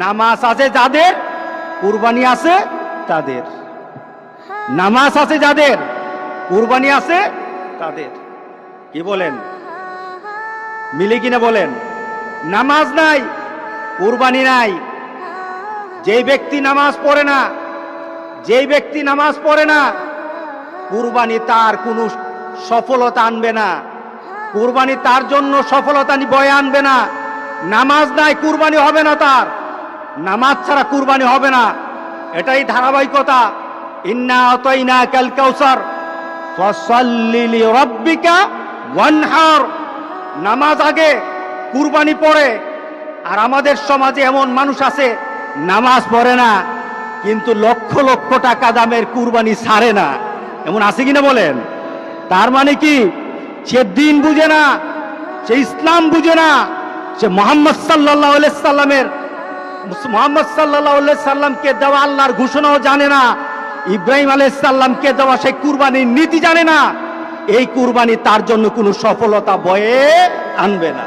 নামাজ আছে যাদের, কুরবানি আছে তাদের। নামাজ আছে যাদের, কুরবানি আছে তাদের। কি বলেন, মিলে কিনা বলেন? নামাজ নাই, কুরবানি নাই। যেই ব্যক্তি নামাজ পড়ে না, যেই ব্যক্তি নামাজ পড়ে না, কুরবানি তার কোনো সফলতা আনবে না। কুরবানি তার জন্য সফলতা বয়ে আনবে না। নামাজ নাই, কুরবানি হবে না তার। নামাজ ছাড়া কুরবানি হবে না, এটাই ধারাবাহিকতা। ইন্না আতাইনাকাল কাউসার ফাসাল্লি লিরাব্বিকা ওয়ানহার। নামাজ আগে, কুরবানি পড়ে। আর আমাদের সমাজে এমন মানুষ আছে নামাজ পড়ে না, কিন্তু লক্ষ লক্ষ টাকা দামের কুরবানি ছাড়ে না। এমন আছে কিনা বলেন? তার মানে কি? সে দিন বুঝে না, সে ইসলাম বুঝে না, সে মুহাম্মদ সাল্লাল্লাহু আলাইহি সাল্লামকে দেওয়া আল্লাহর ঘোষণাও জানে না, ইব্রাহিম আলাইহিস সালামকে দেওয়া সেই কুরবানির নীতি জানে না। এই কুরবানি তার জন্য কোনো সফলতা বয়ে আনবে না।